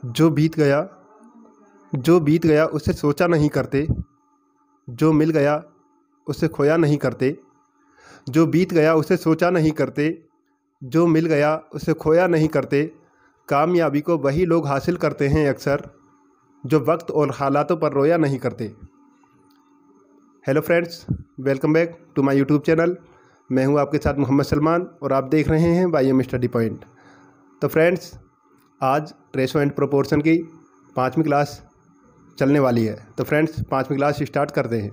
जो बीत गया उसे सोचा नहीं करते, जो मिल गया उसे खोया नहीं करते। जो बीत गया उसे सोचा नहीं करते, जो मिल गया उसे खोया नहीं करते। कामयाबी को वही लोग हासिल करते हैं अक्सर, जो वक्त और हालातों पर रोया नहीं करते। Hello friends, welcome back to my YouTube channel. मैं हूं आपके साथ मोहम्मद सलमान और आप देख रहे हैं YM स्टडी पॉइंट। तो फ्रेंड्स, आज रेशो एंड प्रोपोर्शन की 5वीं क्लास चलने वाली है। तो फ्रेंड्स, 5वीं क्लास स्टार्ट करते हैं।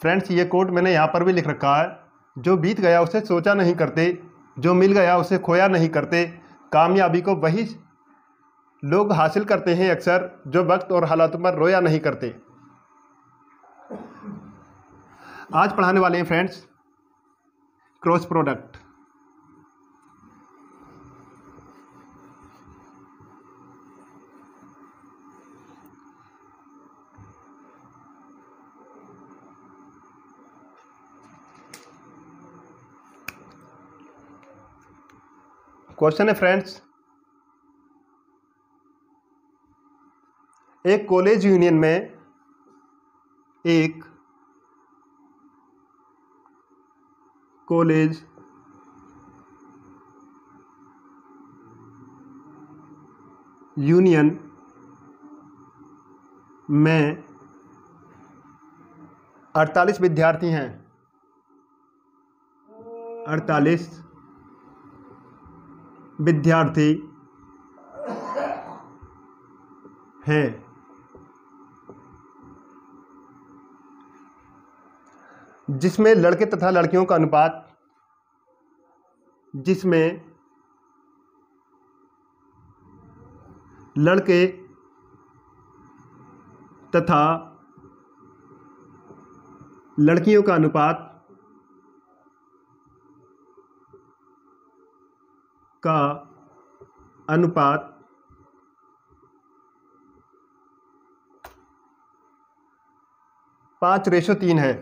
फ्रेंड्स, ये कोट मैंने यहाँ पर भी लिख रखा है। जो बीत गया उसे सोचा नहीं करते, जो मिल गया उसे खोया नहीं करते। कामयाबी को वही लोग हासिल करते हैं अक्सर, जो वक्त और हालातों पर रोया नहीं करते। आज पढ़ाने वाले हैं फ्रेंड्स क्रॉस प्रोडक्ट। क्वेश्चन है फ्रेंड्स, एक कॉलेज यूनियन में एक कॉलेज यूनियन में 48 विद्यार्थी हैं। 48 विद्यार्थी हैं। जिसमें लड़के तथा लड़कियों का अनुपात लड़के तथा लड़कियों का अनुपात का अनुपात 5:3 है।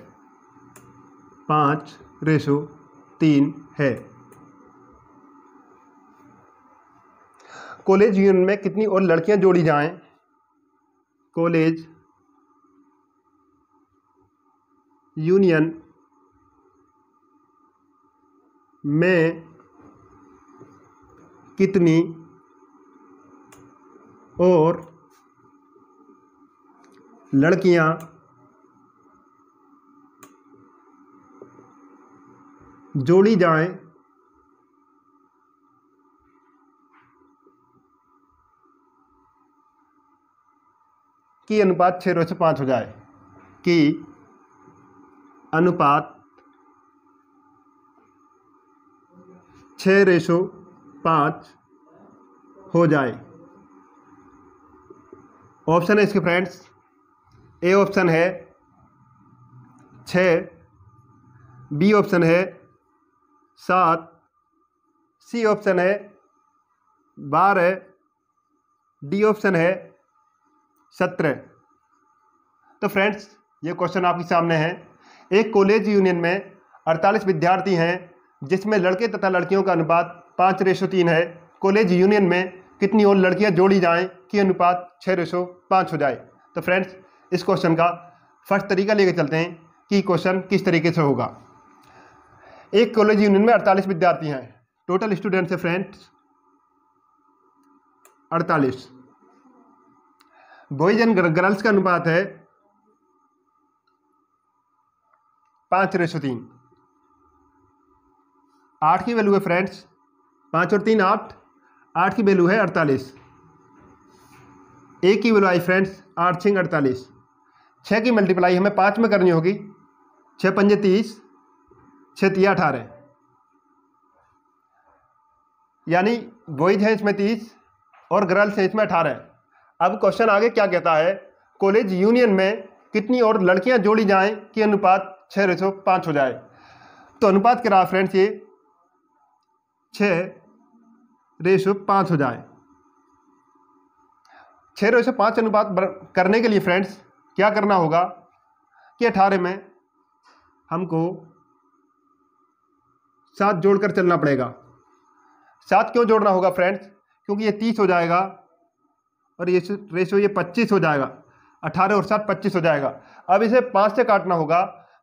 5:3 है। कॉलेज यूनियन में कितनी और लड़कियां जोड़ी जाएं? कॉलेज यूनियन में कितनी और लड़कियां जोड़ी जाएं कि अनुपात 6:5 हो जाए। कि अनुपात 6:5 हो जाए। ऑप्शन है इसके फ्रेंड्स, ए ऑप्शन है 6, बी ऑप्शन है 7, सी ऑप्शन है 12, डी ऑप्शन है 17। तो फ्रेंड्स, ये क्वेश्चन आपके सामने है। एक कॉलेज यूनियन में 48 विद्यार्थी हैं, जिसमें लड़के तथा लड़कियों का अनुपात 5:3 है। कॉलेज यूनियन में कितनी और लड़कियां जोड़ी जाएं कि अनुपात 6:5 हो जाए। तो फ्रेंड्स, इस क्वेश्चन का फर्स्ट तरीका लेकर चलते हैं कि क्वेश्चन किस तरीके से होगा। एक कॉलेज यूनियन में 48 विद्यार्थी हैं। टोटल स्टूडेंट्स है फ्रेंड्स 48। बॉयज एंड गर्ल्स का अनुपात है 5:3। 8 की वैल्यू है फ्रेंड्स 5 और 3 8। 8 की वैल्यू है 48। 1 की वैल्यू आई फ्रेंड्स 8 6 48। 6 की मल्टीप्लाई हमें 5 में करनी होगी। 6 5 30, 6 3 18। यानी बॉयज है इसमें 30 और गर्ल्स है इसमें 18। अब क्वेश्चन आगे क्या कहता है, कॉलेज यूनियन में कितनी और लड़कियां जोड़ी जाएं कि अनुपात 6:5 हो जाए। तो अनुपात क्या रहा फ्रेंड्स, ये 6:5 हो जाए। 6:5 अनुपात करने के लिए फ्रेंड्स क्या करना होगा कि 18 में हमको 7 जोड़कर चलना पड़ेगा। 7 क्यों जोड़ना होगा फ्रेंड्स? क्योंकि ये 30 हो जाएगा और ये रेशो ये 25 हो जाएगा। 18 और 7 25 हो जाएगा। अब इसे 5 से काटना होगा।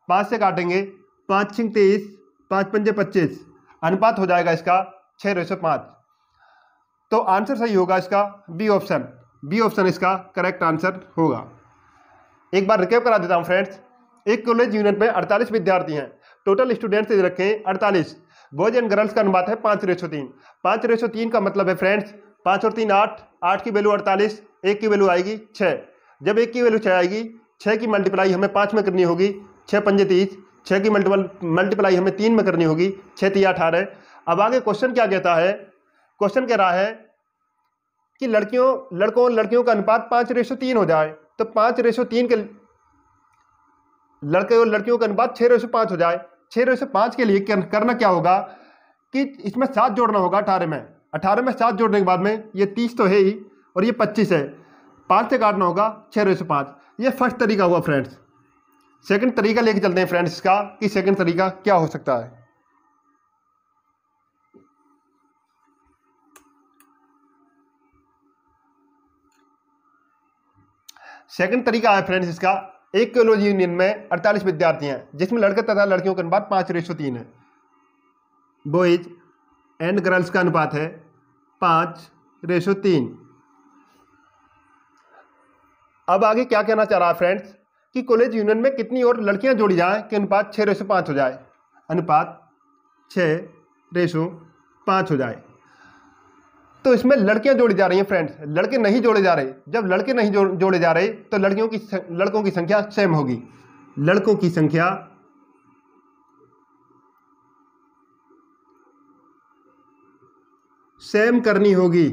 5 से काटेंगे, 5 छिंग 23, 5 पंजे 25, अनुपात हो जाएगा इसका 6:5। तो आंसर सही होगा इसका बी ऑप्शन। बी ऑप्शन इसका करेक्ट आंसर होगा। एक बार रिकैप करा देता हूँ फ्रेंड्स। एक कॉलेज यूनिट में 48 विद्यार्थी हैं। टोटल स्टूडेंट्स रखें 48। बॉयज एंड गर्ल्स का अनुपात है 5:3। 5:3 का मतलब है फ्रेंड्स 5 और 3 8, 8 की वैल्यू 48, 1 की वैल्यू आएगी 6। जब 1 की वैल्यू 6 आएगी, 6 की मल्टीप्लाई हमें 5 में करनी होगी, 6 पंजे 30। 6 की मल्टीप्लाई हमें 3 में करनी होगी, 6 3 18। अब आगे क्वेश्चन क्या कहता है? क्वेश्चन कह रहा है कि लड़कों और लड़कियों का अनुपात 5:3 हो जाए। तो 5:3 के लड़के और लड़कियों का अनुपात 6:5 हो जाए। 6:5 के लिए करना क्या होगा कि इसमें 7 जोड़ना होगा 18 में। 18 में 7 जोड़ने के बाद में ये 30 तो है ही और ये 25 है। 5 से काटना होगा 6:5। ये फर्स्ट तरीका हुआ फ्रेंड्स। सेकंड तरीका लेके चलते हैं फ्रेंड्स इसका कि सेकंड तरीका क्या हो सकता है। सेकंड तरीका है फ्रेंड्स इसका, एक कॉलेज यूनियन में 48 विद्यार्थी हैं जिसमें लड़के तथा लड़कियों का अनुपात 5:3 है। बॉयज एंड गर्ल्स का अनुपात है 5:3। अब आगे क्या कहना चाह रहा है फ्रेंड्स कि कॉलेज यूनियन में कितनी और लड़कियां जोड़ी जाएं कि अनुपात 6:5 हो जाए। अनुपात 6:5 हो जाए। तो इसमें लड़कियां जोड़ी जा रही हैं फ्रेंड्स, लड़के नहीं जोड़े जा रहे। जब लड़के नहीं जोड़े जा रहे तो लड़कों की संख्या सेम होगी। लड़कों की संख्या सेम करनी होगी।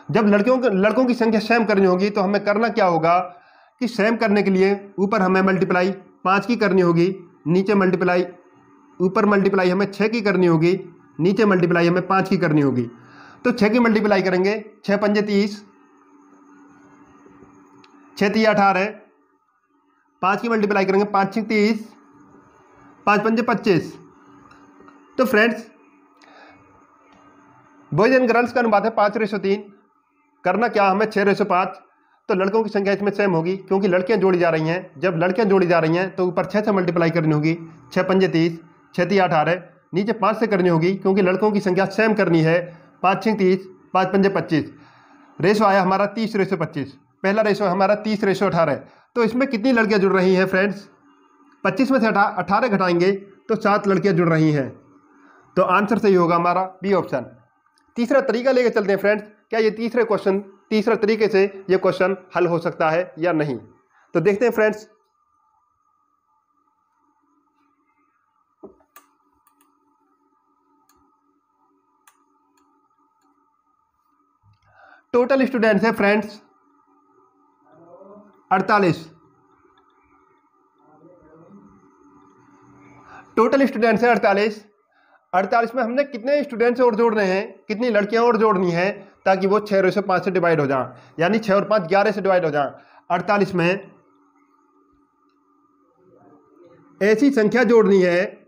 जब लड़कों की संख्या सेम करनी होगी तो हमें करना क्या होगा कि सेम करने के लिए ऊपर हमें मल्टीप्लाई 5 की करनी होगी, नीचे मल्टीप्लाई ऊपर मल्टीप्लाई हमें 6 की करनी होगी, नीचे मल्टीप्लाई हमें 5 की करनी होगी। तो 6 की मल्टीप्लाई करेंगे, 6 पंजे 30, 6 3 18। 5 की मल्टीप्लाई करेंगे, 5 6 30, 5 पंजे 25। तो फ्रेंड्स बॉयज एंड गर्ल्स का अनुपात है 5:3। करना क्या हमें 6:5। तो लड़कों की संख्या इसमें सेम होगी क्योंकि लड़कियां जोड़ी जा रही हैं। जब लड़कियां जोड़ी जा रही हैं तो ऊपर 6 से मल्टीप्लाई करनी होगी, 6 पंजे 30, 6 3 18। नीचे 5 से करनी होगी क्योंकि लड़कों की संख्या सेम करनी है, 5 6 30, 5 पंजे 25। रेशो आया हमारा 30:25। पहला रेशो हमारा 30:18। तो इसमें कितनी लड़कियां जुड़ रही हैं फ्रेंड्स? 25 में से 18 घटाएंगे तो 7 लड़कियां जुड़ रही हैं। तो आंसर सही होगा हमारा बी ऑप्शन। तीसरा तरीका लेके चलते हैं फ्रेंड्स। क्या ये तीसरा तरीके से ये क्वेश्चन हल हो सकता है या नहीं? तो देखते हैं फ्रेंड्स। टोटल स्टूडेंट्स है फ्रेंड्स 48। टोटल स्टूडेंट्स है 48। 48 में हमने कितने स्टूडेंट्स और जोड़ने हैं, कितनी लड़कियां और जोड़नी है ताकि वो 6:5 से डिवाइड हो जाए, यानी 6 और 5 11 से डिवाइड हो जाए। 48 में ऐसी संख्या जोड़नी है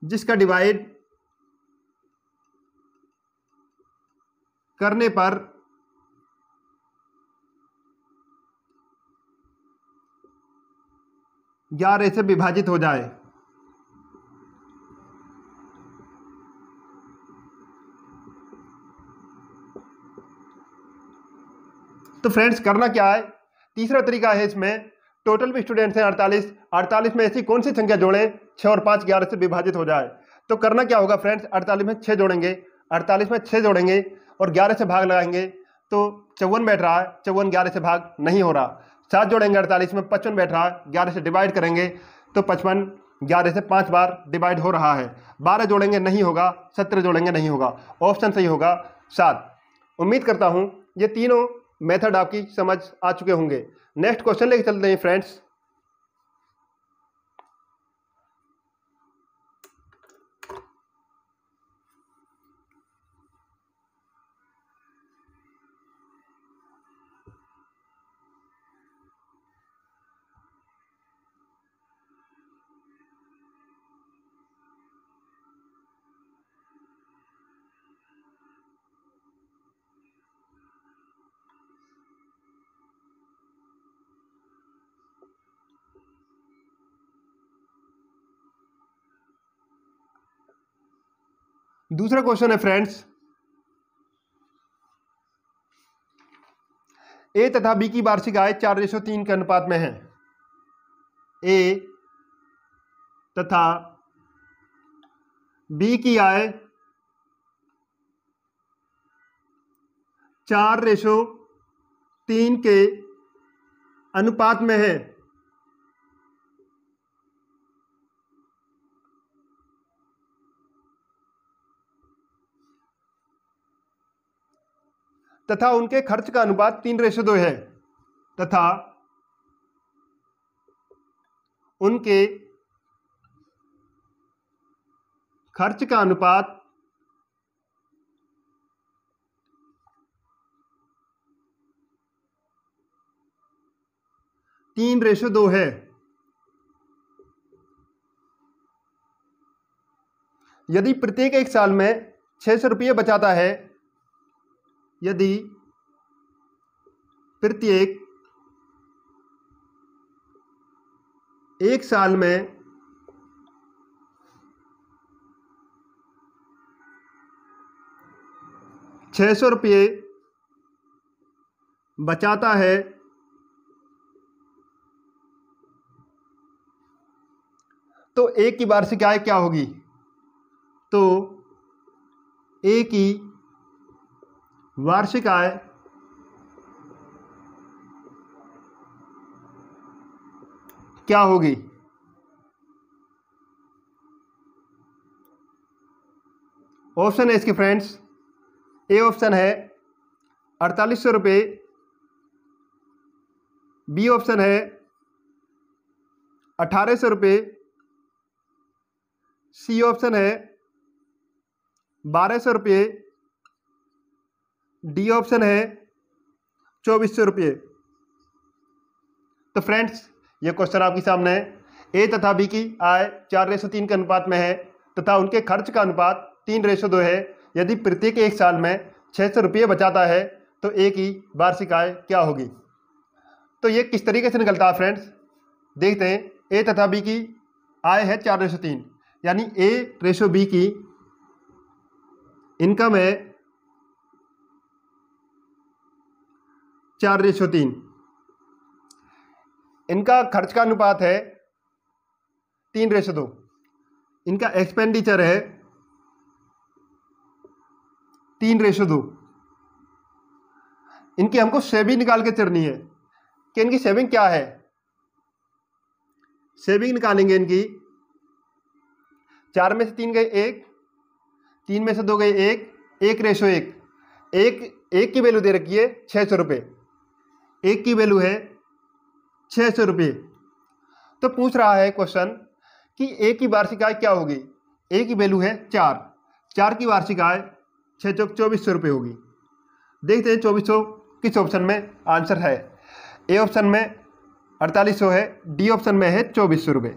जिसका डिवाइड करने पर 11 से विभाजित हो जाए। तो फ्रेंड्स करना क्या है? तीसरा तरीका है इसमें, टोटल भी स्टूडेंट्स हैं 48। 48 में ऐसी कौन सी संख्या जोड़ें 6 और 5 11 से विभाजित हो जाए। तो करना क्या होगा फ्रेंड्स? 48 में 6 जोड़ेंगे, 48 में 6 जोड़ेंगे और 11 से भाग लगाएंगे तो 54 बैठ रहा है, 54 11 से भाग नहीं हो रहा। 7 जोड़ेंगे 48 में, 55 बैठ रहा है, 11 से डिवाइड करेंगे तो 55 11 से 5 बार डिवाइड हो रहा है। 12 जोड़ेंगे नहीं होगा, 17 जोड़ेंगे नहीं होगा। ऑप्शन सही होगा 7। उम्मीद करता हूँ ये तीनों मेथड आपकी समझ आ चुके होंगे। नेक्स्ट क्वेश्चन लेके चलते हैं फ्रेंड्स। दूसरा क्वेश्चन है फ्रेंड्स, ए तथा बी की वार्षिक आय 4:3 के अनुपात में है। ए तथा बी की आय 4:3 के अनुपात में है। तथा उनके खर्च का अनुपात 3:2 है। तथा उनके खर्च का अनुपात 3:2 है। यदि प्रत्येक एक साल में 600 रुपये बचाता है, यदि प्रत्येक एक साल में 600 रुपये बचाता है, तो ए की वार्षिक आय क्या होगी? तो ए की वार्षिक आय क्या होगी? ऑप्शन है इसके फ्रेंड्स, ए ऑप्शन है 4800 रुपये, बी ऑप्शन है 1800 रुपये, सी ऑप्शन है 1200 रुपये, डी ऑप्शन है 2400 रुपये। तो फ्रेंड्स, ये क्वेश्चन आपके सामने है। ए तथा बी की आय 4:3 के अनुपात में है तथा उनके खर्च का अनुपात 3:2 है। यदि प्रत्येक एक साल में 600 रुपये बचाता है, तो ए की वार्षिक आय क्या होगी? तो ये किस तरीके से निकलता है फ्रेंड्स, देखते हैं। ए तथा बी की आय है 4:3, यानी ए रेशो बी की इनकम है 4:3, इनका खर्च का अनुपात है 3:2, इनका एक्सपेंडिचर है 3:2। इनकी हमको सेविंग निकाल के चढ़नी है कि इनकी सेविंग क्या है। सेविंग निकालेंगे इनकी, 4 में से 3 गए 1, 3 में से 2 गए 1, 1:1। एक की वैल्यू दे रखी है 600 रुपये, एक की वैल्यू है 600 रुपये। तो पूछ रहा है क्वेश्चन कि ए की वार्षिक आय क्या होगी? ए की वैल्यू है 4 की वार्षिक आय 6 चौक 2400 रुपये होगी। देखते हैं 2400 किस ऑप्शन में आंसर है। ए ऑप्शन में 4800 है, डी ऑप्शन में है 2400 रुपये।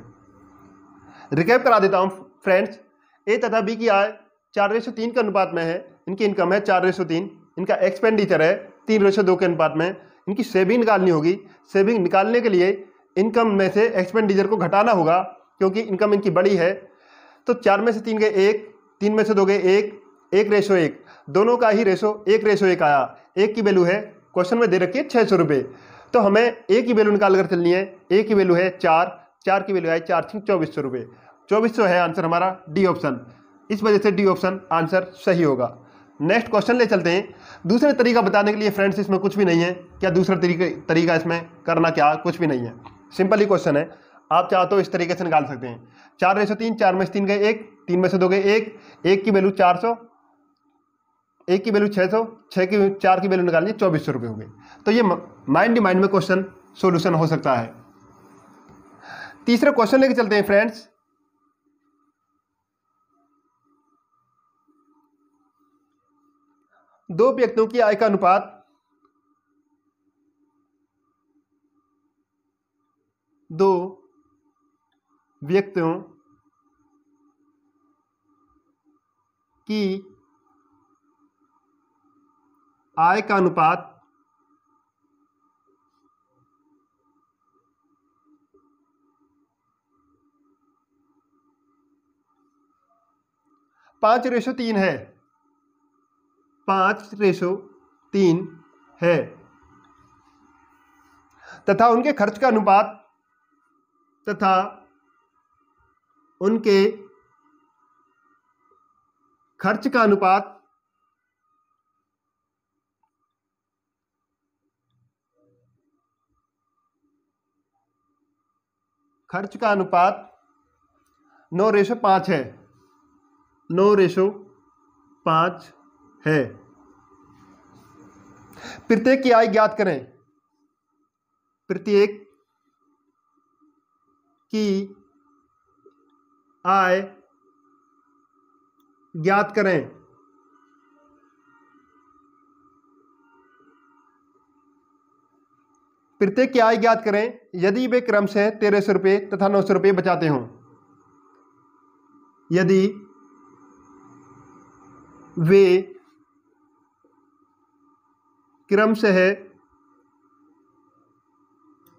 रिकैप करा देता हूँ फ्रेंड्स, ए तथा बी की आय 4:3 के अनुपात में है, इनकी इनकम है 4:3, इनका एक्सपेंडिचर है 3:2 के अनुपात में। इनकी सेविंग निकालनी होगी। सेविंग निकालने के लिए इनकम में से एक्सपेंडिचर को घटाना होगा, क्योंकि इनकम इनकी बड़ी है। तो 4 में से 3 गए 1, 3 में से 2 गए 1, 1:1, दोनों का ही रेशो 1:1 आया। एक की वैल्यू है, क्वेश्चन में दे रखी है 600 रुपये, तो हमें ए की वैल्यू निकाल कर चलनी है। ए की वैल्यू है 4 की वैल्यू है 4 2400 रुपये। 2400 है आंसर हमारा, डी ऑप्शन। इस वजह से डी ऑप्शन आंसर सही होगा। नेक्स्ट क्वेश्चन ले चलते हैं। दूसरा तरीका बताने के लिए फ्रेंड्स इसमें कुछ भी नहीं है। क्या दूसरा तरीका इसमें करना क्या, कुछ भी नहीं है, सिंपल ही क्वेश्चन है। आप चाहो तो इस तरीके से निकाल सकते हैं। 4:3, 4 में से 3 गए 1, 3 में से 2 गए 1, 1 की वैल्यू 400, 1 की वैल्यू 600, 4 की वैल्यू निकालनी है 2400 रुपये हो गए। तो ये माइंड माइंड में क्वेश्चन सोल्यूशन हो सकता है। तीसरा क्वेश्चन लेके चलते हैं फ्रेंड्स। दो व्यक्तियों की आय का अनुपात दो व्यक्तियों की आय का अनुपात 5:3 है, 5:3 है, तथा उनके खर्च का अनुपात खर्च का अनुपात 9:5 है, 9:5 है। प्रत्येक की आय ज्ञात करें, प्रत्येक की आय ज्ञात करें। प्रत्येक की आय ज्ञात करें यदि वे क्रमशः 1300 रुपये तथा 900 रुपये बचाते हों। यदि वे क्रमशः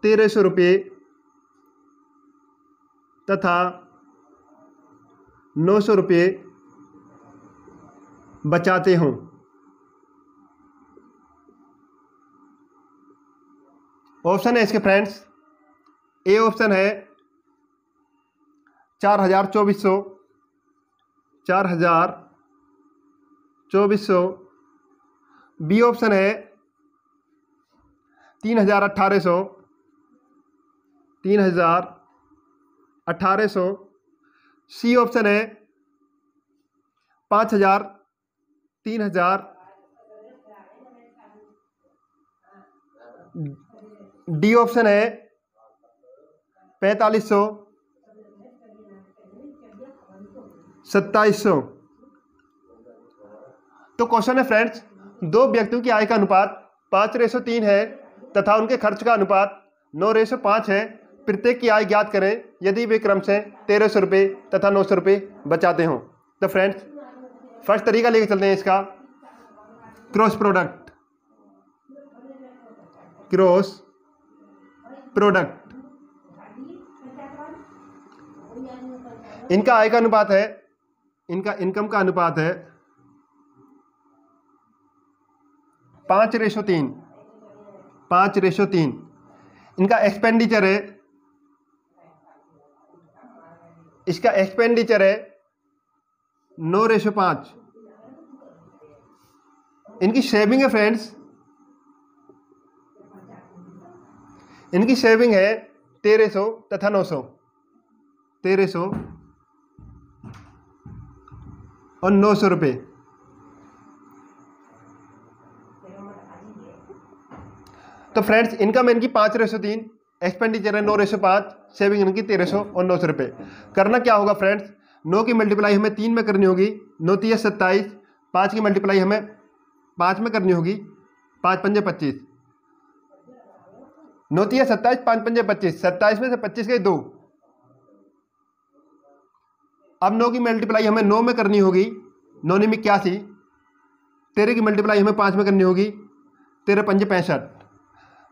1300 रुपये तथा 900 रुपये बचाते हों। ऑप्शन है इसके फ्रेंड्स, ए ऑप्शन है 4,2400, 4,2400। बी ऑप्शन है 3,1800, 3,1800। सी ऑप्शन है 5,000, 3,000। डी ऑप्शन है 4,500, 2,700। तो क्वेश्चन है फ्रेंड्स, दो व्यक्तियों की आय का अनुपात 5:3 है तथा उनके खर्च का अनुपात 9:5 है। प्रत्येक की आय ज्ञात करें यदि वे क्रमशः 1300 रुपये तथा 900 रुपये बचाते हों। तो फ्रेंड्स फर्स्ट तरीका लेके चलते हैं इसका, क्रॉस प्रोडक्ट। क्रॉस प्रोडक्ट इनका आय का अनुपात है, इनका इनकम का अनुपात है 5:3, 5:3। इनका एक्सपेंडिचर है, इसका एक्सपेंडिचर है 9:5। इनकी सेविंग है फ्रेंड्स, इनकी सेविंग है 1300 तथा 900, 1300 और 900 रुपये। तो फ्रेंड्स इनकम इनकी 5:3, एक्सपेंडिचर है 9:5, सेविंग इनकी 1300 और 900 रुपये। करना क्या होगा फ्रेंड्स, 9 की मल्टीप्लाई हमें 3 में करनी होगी, 9 3 27, 5 की मल्टीप्लाई हमें 5 में करनी होगी, 5 5 25, 9 3 27, 5 5 25, 27 में से 25 गए 2। अब 9 की मल्टीप्लाई हमें 9 में करनी होगी, 9 9 81। 13 की मल्टीप्लाई हमें 5 में करनी होगी, 13 5 65।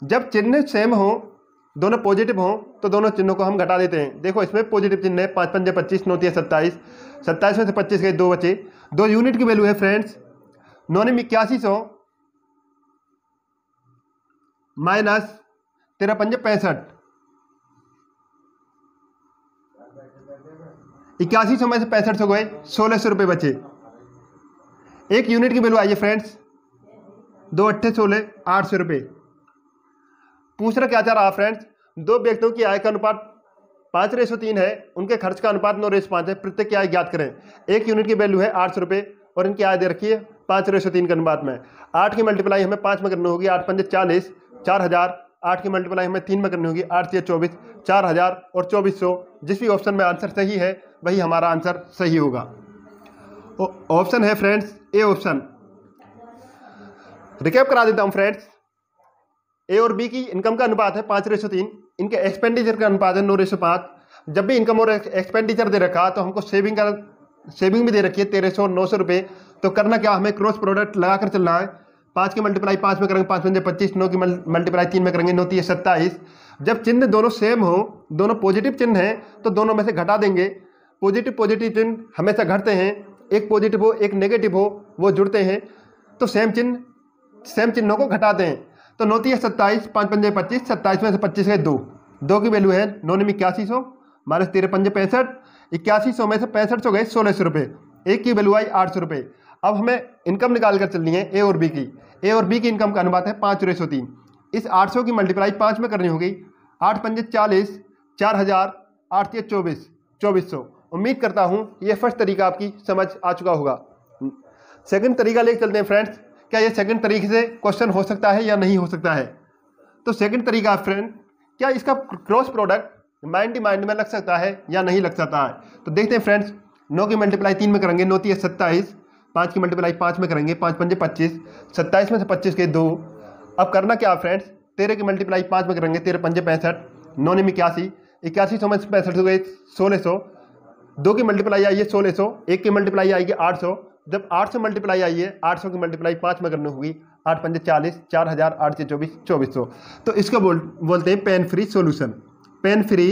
जब चिन्ह सेम हो, दोनों पॉजिटिव हो, तो दोनों चिन्हों को हम घटा देते हैं। देखो इसमें पॉजिटिव चिन्ह है, 5 5 25, 9 3 27, 27 में से 25 गए 2 बचे। 2 यूनिट की वैल्यू है फ्रेंड्स 9 9 8100 माइनस 13 5 65, 8100 में से 6500 गए, 1600 रुपये बचे। एक यूनिट की वैल्यू आई है फ्रेंड्स 2 8 16, 800 रुपये। पूछना क्या चाह रहा फ्रेंड्स, दो व्यक्तियों की आय का अनुपात 5:3 है, उनके खर्च का अनुपात 9:5 है। प्रत्येक की आय ज्ञात करें। एक यूनिट की वैल्यू है 800 रुपये और इनकी आय दे रखी है 5:3 के अनुपात में। 8 की मल्टीप्लाई हमें 5 में करनी होगी, 8 5 40, 4000। 8 की मल्टीप्लाई हमें 3 में करनी होगी, 8 3 24, 4000 और 2400। जिस भी ऑप्शन में आंसर सही है वही हमारा आंसर सही होगा। ऑप्शन है फ्रेंड्स ए ऑप्शन। रिकैप करा देता हूं फ्रेंड्स, ए और बी की इनकम का अनुपात है 5:3, इनके एक्सपेंडिचर का अनुपात है 9:5। जब भी इनकम और एक्सपेंडिचर दे रखा तो हमको सेविंग भी दे रखी है 1300 और 900 रुपये। तो करना क्या, हमें क्रॉस प्रोडक्ट लगाकर चलना है। 5 की मल्टीप्लाई 5 में करेंगे, 5 5 25, 9 की मल्टीप्लाई 3 में करेंगे, 9 3 27। जब चिन्ह दोनों सेम हो, दोनों पॉजिटिव चिन्ह हैं, तो दोनों में से घटा देंगे। पॉजिटिव चिन्ह हमेशा घटते हैं एक पॉजिटिव हो एक नेगेटिव हो वो जुड़ते हैं तो सेम चिन्हों को घटाते हैं। तो 9 3 27, 5 5 25, 27 में से 25 है 2 की वैल्यू है 9 9 8100 माइनस 13 5 65, 8100 में से 6500 गए 1600 रुपये, एक की वैल्यू आई 800 रुपये। अब हमें इनकम निकाल कर चलनी है ए और बी की। ए और बी की इनकम का अनुपात है 5:3। इस 800 की मल्टीप्लाई 5 में करनी होगी। 8 पंजे 40, 4000, 8 3 24, 2400। उम्मीद करता हूँ ये फर्स्ट तरीका आपकी समझ आ चुका होगा। सेकंड तरीका लेके चलते हैं फ्रेंड्स। क्या ये सेकंड तरीके से क्वेश्चन हो सकता है या नहीं हो सकता है? तो सेकंड तरीका फ्रेंड, क्या इसका क्रॉस प्रोडक्ट माइंड में लग सकता है या नहीं लग सकता है? तो देखते हैं फ्रेंड्स। 9 की मल्टीप्लाई 3 में करेंगे 9 3 27, 5 की मल्टीप्लाई 5 में करेंगे 5 5 25, 27 में से 25 के 2। अब करना क्या फ्रेंड्स, 13 की मल्टीप्लाई 5 में करेंगे 13 5 65, 9 9 81, 8100 में से 65 हो गए 1600। 2 की मल्टीप्लाई आई है 1600, 1 की मल्टीप्लाई आएगी 800। जब 800 मल्टीप्लाई आई है 800 की मल्टीप्लाई 5 में करनी होगी। 8 पंजे 40, 4000, 8 24, 2400। तो इसको बोलते हैं pain free solution. Pain free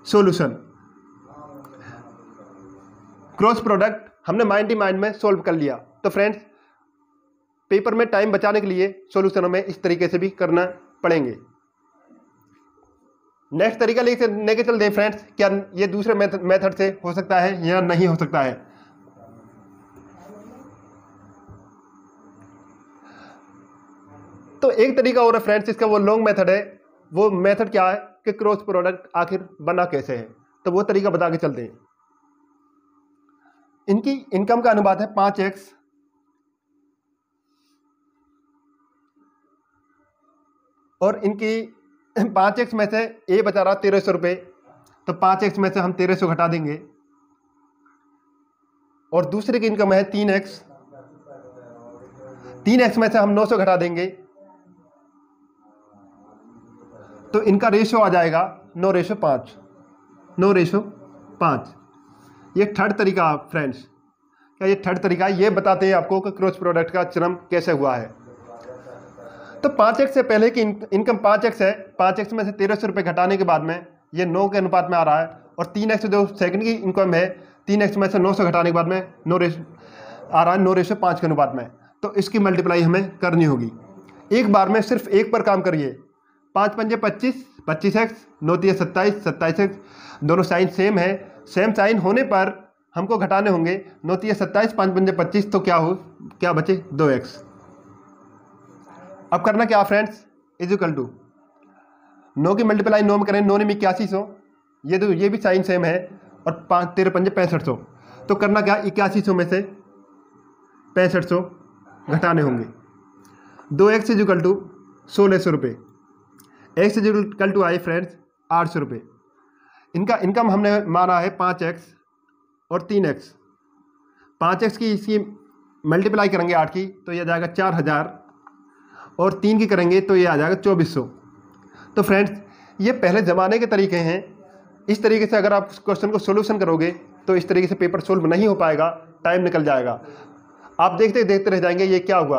solution. Cross product हमने माइंड में सोल्व कर लिया। तो फ्रेंड्स पेपर में टाइम बचाने के लिए सॉल्यूशनों में इस तरीके से भी करना पड़ेंगे। नेक्स्ट तरीका लेके चलते हैं फ्रेंड्स। क्या ये दूसरे मेथड से हो सकता है या नहीं हो सकता है? तो एक तरीका और है फ्रेंड्स, इसका वो लॉन्ग मेथड है। वो मेथड क्या है कि क्रॉस प्रोडक्ट आखिर बना कैसे है, तो वो तरीका बता के चलते हैं। इनकी इनकम का अनुपात है 5x और इनकी 5x में से ए बचा रहा 1300 रुपये, तो 5x में से हम 1300 घटा देंगे। और दूसरे की इनकम है 3x, 3x में से हम 900 घटा देंगे, तो इनका रेशो आ जाएगा 9:5, 9:5। ये थर्ड तरीका फ्रेंड्स। क्या ये थर्ड तरीका ये बताते हैं आपको कि क्रॉस प्रोडक्ट का चरम कैसे हुआ है। तो 5x से पहले की इनकम 5x है, 5x में से 1300 रुपये घटाने के बाद में ये 9 के अनुपात में आ रहा है। और 3x जो सेकंड की इनकम है, 3x में से 900 घटाने के बाद में 9 आ रहा है 9:5 के अनुपात में। तो इसकी मल्टीप्लाई हमें करनी होगी। एक बार में सिर्फ एक पर काम करिए। 5 पंजे 25, 25x, 9 3 27, 27x। दोनों साइन सेम है। सेम साइन होने पर हमको घटाने होंगे 9 3 27, 5 पंजे 25, तो क्या बचे 2x। अब करना क्या फ्रेंड्स, इजिकल टू 9 की मल्टीप्लाई 9 में करें 9 9 8100, ये भी साइन सेम है। और 5 13 पंजे 6500, तो करना क्या 8100 में से 6500 घटाने होंगे। 2x इजिकल टू 1600 रुपये। x इजिकल टू आई फ्रेंड्स 800 रुपये। इनका इनकम हमने माना है 5x और 3x। 5x की इसकी मल्टीप्लाई करेंगे 8 की, तो ये आ जाएगा 4000 और 3 की करेंगे तो ये आ जाएगा 2400। तो फ्रेंड्स ये पहले ज़माने के तरीके हैं। इस तरीके से अगर आप क्वेश्चन को सोल्यूशन करोगे तो इस तरीके से पेपर सोल्व नहीं हो पाएगा, टाइम निकल जाएगा, आप देखते देखते रह जाएंगे ये क्या हुआ।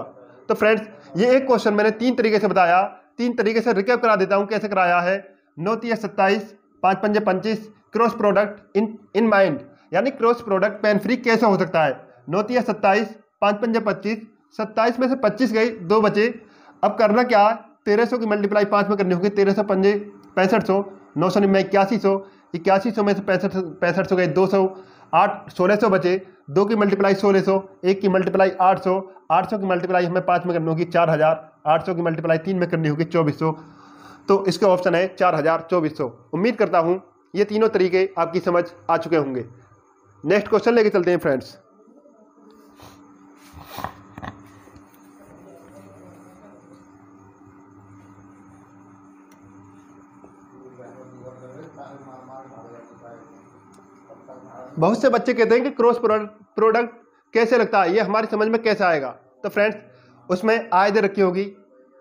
तो फ्रेंड्स ये एक क्वेश्चन मैंने 3 तरीके से बताया। 3 तरीके से रिकैप करा देता हूँ कैसे कराया है। 9 3 27, 5 पंजे 25, क्रॉस प्रोडक्ट इन माइंड, यानी क्रॉस प्रोडक्ट पेन फ्री कैसे हो सकता है। 9 3 27, 5 पंजे 25, 27 में से 25 गई, 2 बचे। अब करना क्या, 1300 की मल्टीप्लाई 5 में करनी होगी। 1300 पंजे 6500, 900 में 8100, 8100 में से 6500 गए 200, 1600 बचे। 2 की मल्टीप्लाई 1600, 1 की मल्टीप्लाई 800, 800 की मल्टीप्लाई हमें 5 में करनी होगी 4000, 800 की मल्टीप्लाई 3 में करनी होगी 2400। तो इसका ऑप्शन है 4000, 2400। उम्मीद करता हूँ ये तीनों तरीके आपकी समझ आ चुके होंगे। नेक्स्ट क्वेश्चन लेके चलते हैं फ्रेंड्स। बहुत से बच्चे कहते हैं कि क्रॉस प्रोडक्ट कैसे लगता है, ये हमारी समझ में कैसे आएगा। तो फ्रेंड्स उसमें आय दे रखी होगी,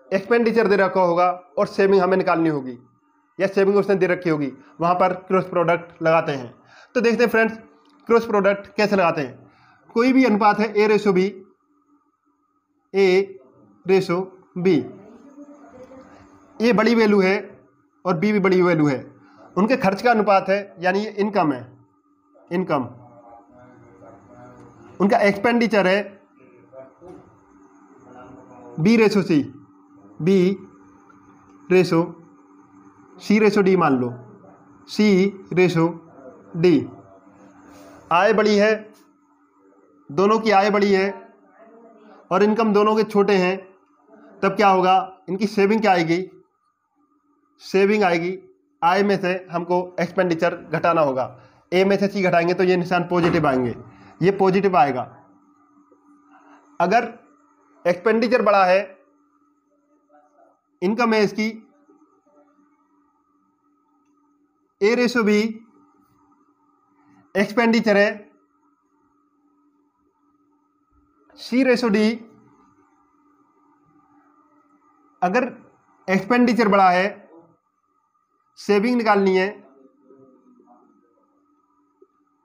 एक्सपेंडिचर दे रखा होगा और सेविंग हमें निकालनी होगी, या सेविंग उसने दे रखी होगी, वहाँ पर क्रॉस प्रोडक्ट लगाते हैं। तो देखते हैं फ्रेंड्स क्रॉस प्रोडक्ट कैसे लगाते हैं। कोई भी अनुपात है A/B, A/B, ये बड़ी वैल्यू है और B भी बड़ी वैल्यू है। उनके खर्च का अनुपात है, यानी ये इनकम है, इनकम उनका एक्सपेंडिचर है बी रेशो सी, बी रेशो सी रेशो डी, मान लो सी रेशो डी। आय बड़ी है, दोनों की आय बड़ी है और इनकम दोनों के छोटे हैं, तब क्या होगा, इनकी सेविंग क्या आएगी, सेविंग आएगी। आय में से हमको एक्सपेंडिचर घटाना होगा, ए में से सी घटाएंगे तो ये निशान पॉजिटिव आएंगे, ये पॉजिटिव आएगा। अगर एक्सपेंडिचर बड़ा है, इनकम है इसकी ए रेशो बी, एक्सपेंडिचर है सी रेशो डी। अगर एक्सपेंडिचर बड़ा है, सेविंग निकालनी है,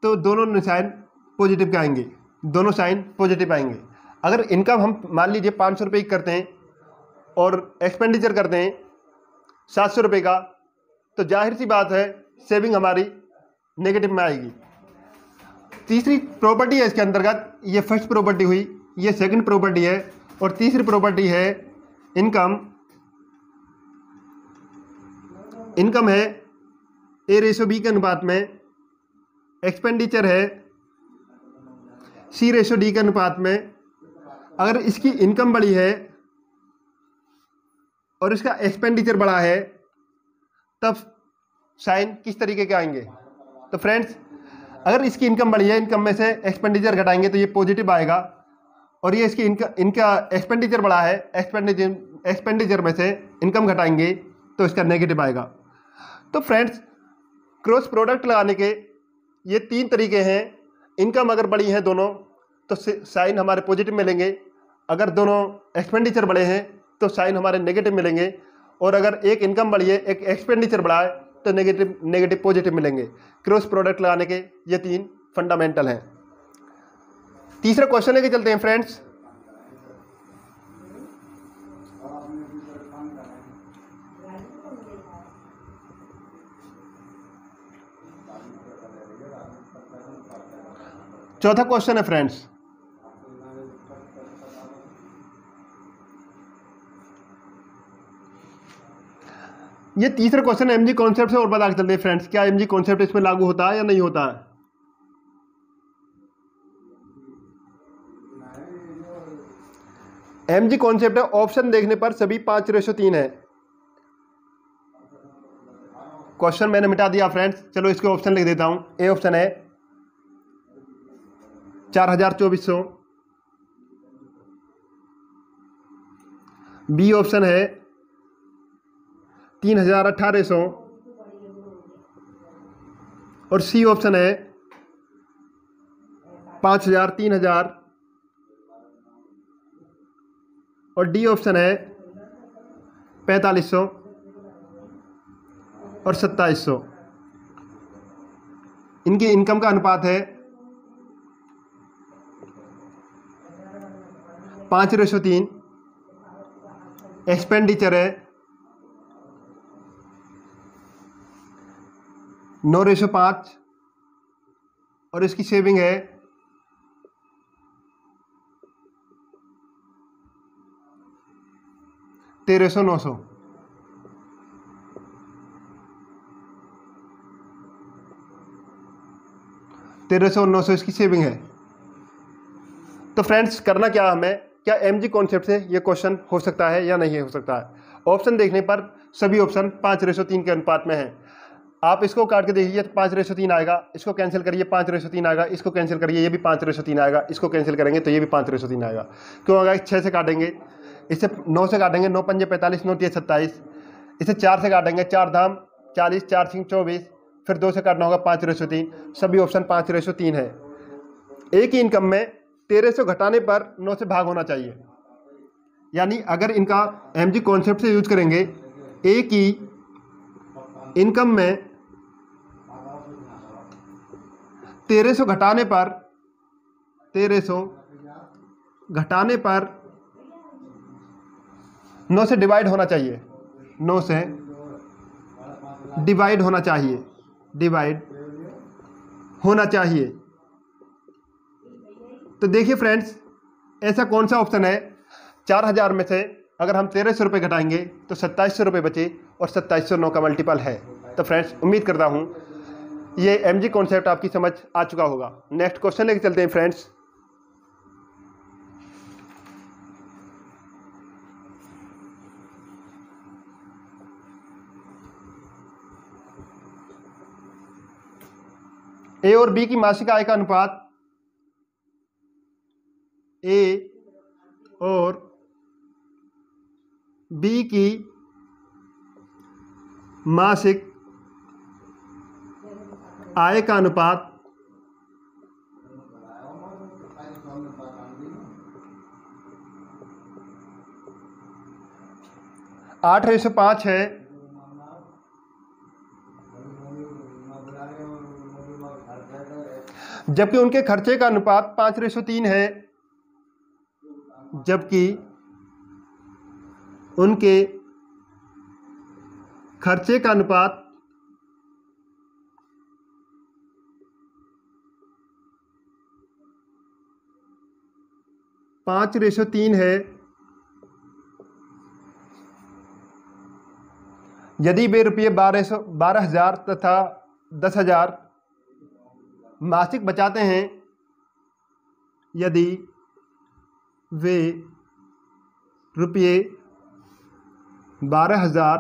तो दोनों निशान पॉजिटिव के आएंगे, दोनों साइन पॉजिटिव आएंगे। अगर इनकम हम मान लीजिए 500 रुपये की करते हैं और एक्सपेंडिचर करते हैं 700 रुपये का, तो जाहिर सी बात है सेविंग हमारी नेगेटिव में आएगी। तीसरी प्रॉपर्टी है इसके अंतर्गत, ये फर्स्ट प्रॉपर्टी हुई, ये सेकंड प्रॉपर्टी है, और तीसरी प्रॉपर्टी है इनकम। इनकम है ए रेशो बी के अनुपात में, एक्सपेंडिचर है सी रेशो डी के अनुपात में। अगर इसकी इनकम बड़ी है और इसका एक्सपेंडिचर बड़ा है, तब साइन किस तरीके के आएंगे। तो फ्रेंड्स, अगर इसकी इनकम बड़ी है, इनकम में से एक्सपेंडिचर घटाएंगे तो ये पॉजिटिव आएगा, और ये इसकी इनका एक्सपेंडिचर बड़ा है, एक्सपेंडिचर में से इनकम घटाएंगे तो इसका नेगेटिव आएगा। तो फ्रेंड्स, क्रॉस प्रोडक्ट लगाने के ये 3 तरीके हैं। इनकम अगर बड़ी है दोनों तो साइन हमारे पॉजिटिव मिलेंगे, अगर दोनों एक्सपेंडिचर बड़े हैं तो साइन हमारे नेगेटिव मिलेंगे, और अगर एक इनकम बड़ी है, एक एक्सपेंडिचर बड़ा है, तो नेगेटिव पॉजिटिव मिलेंगे। क्रॉस प्रोडक्ट लगाने के ये 3 फंडामेंटल हैं। तीसरा क्वेश्चन लेके चलते हैं फ्रेंड्स। चौथा क्वेश्चन है फ्रेंड्स, ये तीसरा क्वेश्चन एमजी कॉन्सेप्ट से और बता के चलते हैं फ्रेंड्स, क्या एमजी कॉन्सेप्ट इसमें लागू होता है या नहीं होता है। एमजी कॉन्सेप्ट है, ऑप्शन देखने पर सभी 5:3 है। क्वेश्चन मैंने मिटा दिया फ्रेंड्स, चलो इसके ऑप्शन लिख देता हूं। ए ऑप्शन है 4,2400, बी ऑप्शन है 3,1800, और सी ऑप्शन है 5,000, 3,000, और डी ऑप्शन है 4,500 और 2,700। इनकी इनकम का अनुपात है 5:3, एक्सपेंडिचर है 9:5, और इसकी सेविंग है 1300-900। इसकी सेविंग है। तो फ्रेंड्स, करना क्या हमें, क्या एमजी कॉन्सेप्ट से ये क्वेश्चन हो सकता है या नहीं हो सकता है। ऑप्शन देखने पर सभी ऑप्शन 5:3 के अनुपात में है। आप इसको काट के देखिए तो 5:3 आएगा, इसको कैंसिल करिए 5:3 आएगा, इसको कैंसिल करिए ये भी 5:3 आएगा, इसको कैंसिल करेंगे तो ये भी 5:3 आएगा। क्यों आएगा, 6 से काटेंगे, इसे 9 से काटेंगे, 9 पंजे 45, 9 तिये 27, इसे 4 से काटेंगे, 4 धाम 40, 4 सिंह 24, फिर 2 से काटना होगा 5:3। सभी ऑप्शन 5:3 है। एक ही इनकम में 1300 घटाने पर 9 से भाग होना चाहिए। यानी अगर इनका एमजी कॉन्सेप्ट से यूज करेंगे, एक ही इनकम में 1300 घटाने पर 9 से डिवाइड होना चाहिए, 9 से डिवाइड होना चाहिए, तो देखिए फ्रेंड्स, ऐसा कौन सा ऑप्शन है 4000 में से अगर हम 1300 रुपये घटाएंगे तो 2700 रुपये बचे और 2709 का मल्टीपल है। तो फ्रेंड्स उम्मीद करता हूँ ये MG कॉन्सेप्ट आपकी समझ आ चुका होगा। नेक्स्ट क्वेश्चन लेके चलते हैं फ्रेंड्स। ए और बी की मासिक आय का अनुपात ए और बी की मासिक आय का अनुपात 8:5 है, जबकि उनके खर्चे का अनुपात 5:3 है, जबकि उनके खर्चे का अनुपात 5:3 है। यदि वे रुपये 12,000 तथा 10,000 मासिक बचाते हैं, यदि वे रुपये 12,000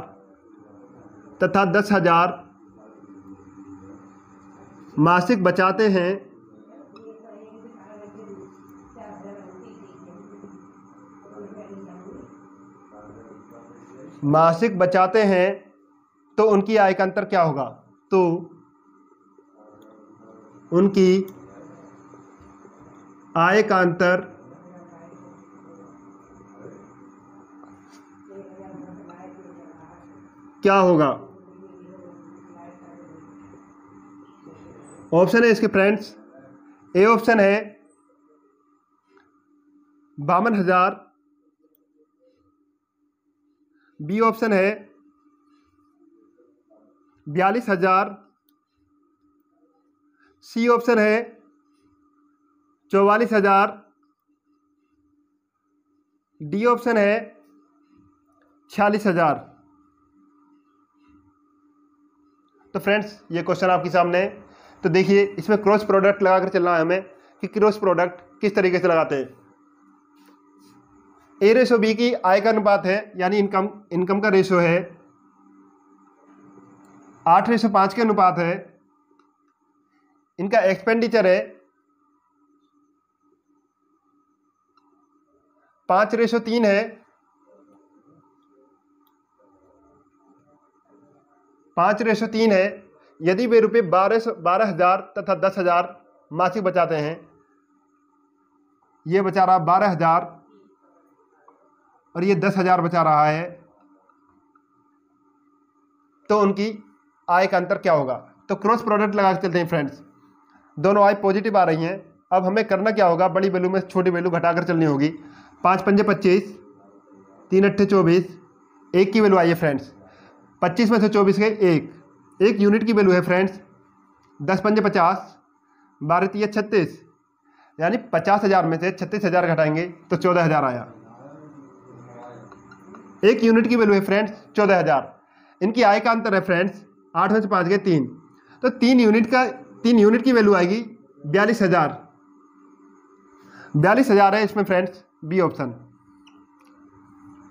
तथा 10,000 मासिक बचाते हैं, तो उनकी आय का अंतर क्या होगा? तो उनकी आय का अंतर क्या होगा? ऑप्शन है इसके फ्रेंड्स, ए ऑप्शन है 52,000, बी ऑप्शन है 42,000, सी ऑप्शन है 44,000, डी ऑप्शन है 46,000। तो फ्रेंड्स ये क्वेश्चन आपके सामने है। तो देखिए इसमें क्रॉस प्रोडक्ट लगाकर चलना है हमें कि क्रॉस प्रोडक्ट किस तरीके से लगाते हैं। ए रेशो बी की आय का अनुपात है, यानी इनकम का रेशो है 8:5 के अनुपात है। इनका एक्सपेंडिचर है 5:3 है। 5:3 है। यदि वे रुपये 12,000 तथा 10,000 मासिक बचाते हैं, ये बचा रहा 12,000 और ये 10,000 बचा रहा है, तो उनकी आय का अंतर क्या होगा? तो क्रॉस प्रोडक्ट लगा के चलते हैं फ्रेंड्स। दोनों आय पॉजिटिव आ रही हैं। अब हमें करना क्या होगा? बड़ी वैल्यू में छोटी वैल्यू घटाकर चलनी होगी। 5×5 = 25, 3×8 = 24, 1 की वैल्यू आई है फ्रेंड्स। 25 में से 24 गए 1 यूनिट की वैल्यू है फ्रेंड्स। 10×5 = 50, 12×3 = 36, यानी 50,000 में से 36,000 घटाएंगे तो 14,000 आया। 1 यूनिट की वैल्यू है फ्रेंड्स 14,000। इनकी आय का अंतर है फ्रेंड्स 8 में से 5 गए 3, तो 3 यूनिट की वैल्यू आएगी 42,000। 42,000 है इसमें फ्रेंड्स बी ऑप्शन।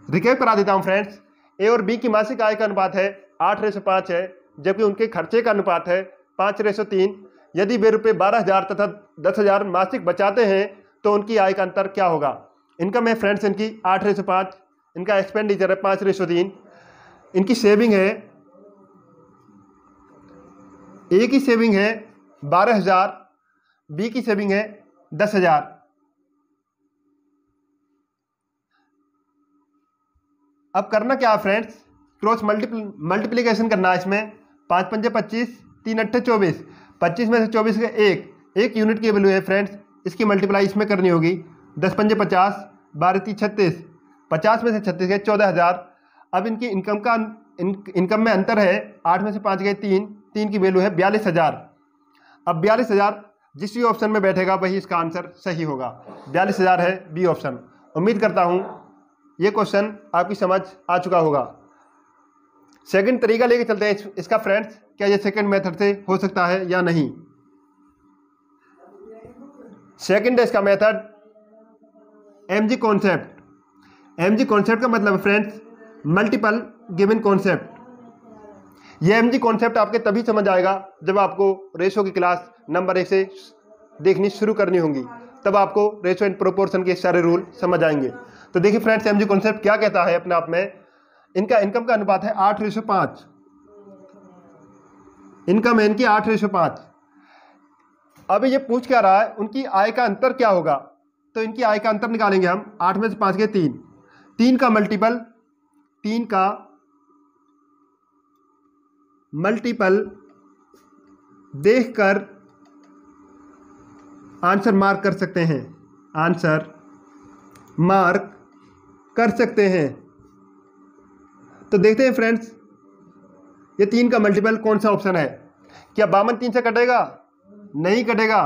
रिकैप करा देता हूं फ्रेंड्स। ए और बी की मासिक आय का अनुपात है 8:5 है, जबकि उनके खर्चे का अनुपात है 5:3। यदि वे रुपये 12,000 तथा 10,000 मासिक बचाते हैं तो उनकी आय का अंतर क्या होगा? इनकम है फ्रेंड्स इनकी 8:5, इनका एक्सपेंडिचर है 5:3। इनकी सेविंग है, ए की सेविंग है 12,000, बी की सेविंग है 10,000। अब करना क्या है फ्रेंड्स? क्रॉस मल्टीप्लिकेशन करना है इसमें। 5×5 = 25, 3×8 = 24, 25 में से 24 का 1 यूनिट की वैल्यू है फ्रेंड्स। इसकी मल्टीप्लाई इसमें करनी होगी। 10×5 = 50, 12×3 = 36, 50 में से 36 गए 14,000। अब इनकी इनकम में अंतर है 8 में से 5 गए 3 की वैल्यू है 42,000। अब 42,000 जिस भी ऑप्शन में बैठेगा वही इसका आंसर सही होगा। 42,000 है बी ऑप्शन। उम्मीद करता हूँ ये क्वेश्चन आपकी समझ आ चुका होगा। सेकंड तरीका लेके चलते हैं इसका फ्रेंड्स, क्या ये सेकंड मेथड से हो सकता है या नहीं। सेकंड है इसका method MG concept. MG concept का मतलब फ्रेंड्स मल्टीपल गिवन कॉन्सेप्ट। ये एमजी कॉन्सेप्ट आपके तभी समझ आएगा जब आपको रेशो की क्लास नंबर 1 से देखनी शुरू करनी होगी, तब आपको रेशो एंड प्रोपोर्शन के सारे रूल समझ आएंगे। तो देखिए फ्रेंड्स, एमजी कॉन्सेप्ट क्या कहता है अपने आप में, इनका इनकम का अनुपात है 8:5। इनकम है इनकी 8:5। अभी ये पूछ क्या रहा है, उनकी आय का अंतर क्या होगा। तो इनकी आय का अंतर निकालेंगे हम। 8 में से 5 गए 3, 3 का मल्टीपल देखकर आंसर मार्क कर सकते हैं। आंसर मार्क कर सकते हैं। तो देखते हैं फ्रेंड्स, ये 3 का मल्टीपल कौन सा ऑप्शन है। क्या 52 3 से कटेगा? नहीं कटेगा।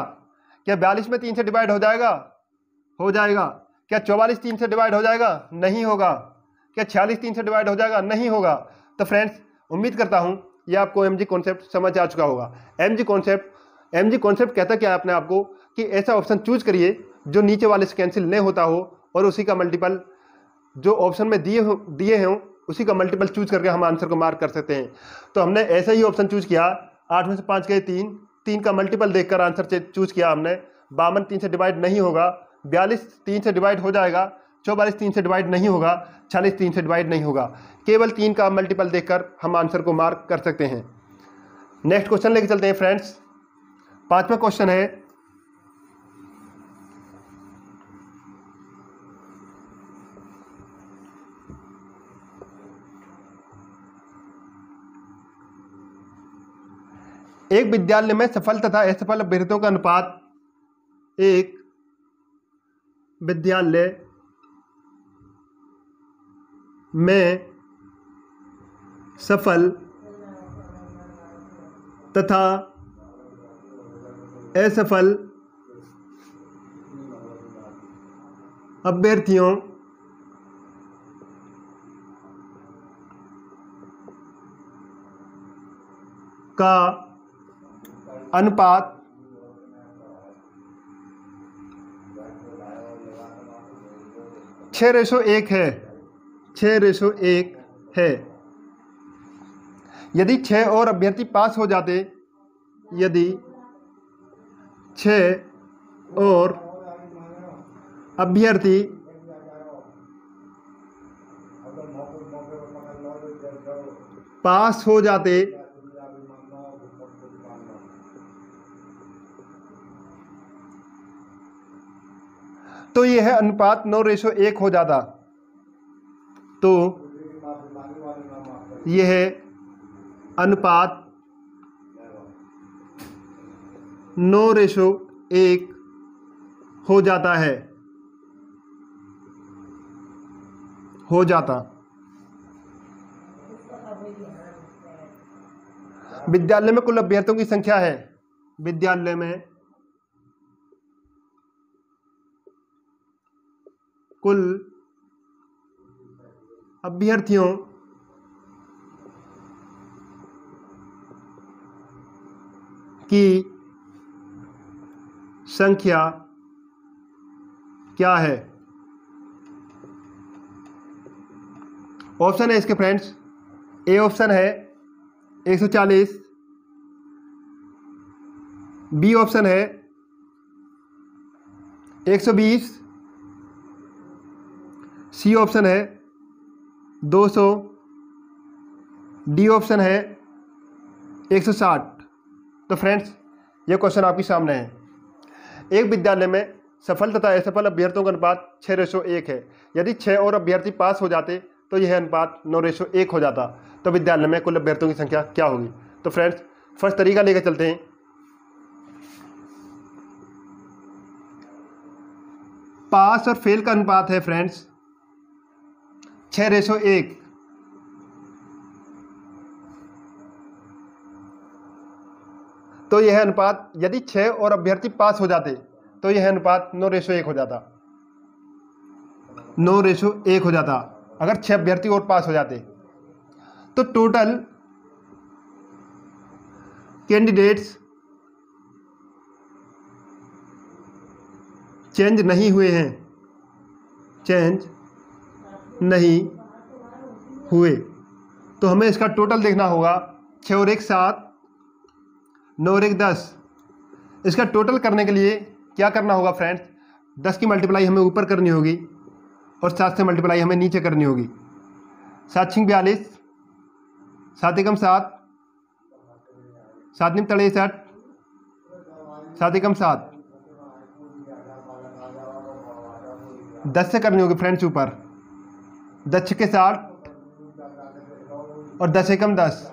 क्या 42 में 3 से डिवाइड हो जाएगा? हो जाएगा। क्या 44 3 से डिवाइड हो जाएगा? नहीं होगा। क्या 46 3 से डिवाइड हो जाएगा? नहीं होगा। तो फ्रेंड्स, उम्मीद करता हूं ये आपको एमजी कॉन्सेप्ट समझ आ चुका होगा। एमजी कॉन्सेप्ट कहता क्या है अपने आप को, कि ऐसा ऑप्शन चूज करिए जो नीचे वाले से कैंसिल नहीं होता हो और उसी का मल्टीपल जो ऑप्शन में दिए हों उसी का मल्टीपल चूज करके हम आंसर को मार्क कर सकते हैं। तो हमने ऐसा ही ऑप्शन चूज किया। 8 में से 5 गए 3, 3 का मल्टीपल देखकर आंसर चूज किया हमने। 52 3 से डिवाइड नहीं होगा, 42 3 से डिवाइड हो जाएगा, 44 3 से डिवाइड नहीं होगा, 46 3 से डिवाइड नहीं होगा। केवल 3 का मल्टीपल देखकर हम आंसर को मार्क कर सकते हैं। नेक्स्ट क्वेश्चन लेके चलते हैं फ्रेंड्स। 5वां क्वेश्चन है, एक विद्यालय में सफल तथा असफल अभ्यर्थियों का अनुपात। एक विद्यालय में सफल तथा असफल अभ्यर्थियों का अनुपात 6:1 है। 6:1 है। यदि 6 और अभ्यर्थी पास हो जाते, यदि 6 और अभ्यर्थी पास हो जाते तो यह अनुपात 9:1 हो जाता। तो यह अनुपात 9:1 हो जाता है। हो जाता। विद्यालय में कुल अभ्यर्थियों की संख्या है। विद्यालय में कुल अभ्यर्थियों की संख्या क्या है। ऑप्शन है इसके फ्रेंड्स, ए ऑप्शन है 140, बी ऑप्शन है 120, सी ऑप्शन है 200, डी ऑप्शन है 160। तो फ्रेंड्स, ये क्वेश्चन आपके सामने है। एक विद्यालय में सफल तथा असफल अभ्यर्थियों का अनुपात 6:1 है। यदि 6 और अभ्यर्थी पास हो जाते तो यह अनुपात 9:1 हो जाता। तो विद्यालय में कुल अभ्यर्थियों की संख्या क्या होगी। तो फ्रेंड्स, फर्स्ट तरीका लेकर चलते हैं। पास और फेल का अनुपात है फ्रेंड्स 6:1। तो यह अनुपात, यदि 6 और अभ्यर्थी पास हो जाते तो यह अनुपात 9:1 हो जाता, 9:1 हो जाता अगर 6 अभ्यर्थी और पास हो जाते। तो टोटल कैंडिडेट्स चेंज नहीं हुए हैं, चेंज नहीं हुए, तो हमें इसका टोटल देखना होगा। 6 और 1 7, 9 और 1 10। इसका टोटल करने के लिए क्या करना होगा फ्रेंड्स, 10 की मल्टीप्लाई हमें ऊपर करनी होगी और 7 से मल्टीप्लाई हमें नीचे करनी होगी। 7 6 42, 7 एकम 7, 7 निम 63, 7 एकम 7, 10 से करनी होगी फ्रेंड्स ऊपर, 10 6 60 और 10 एकम 10।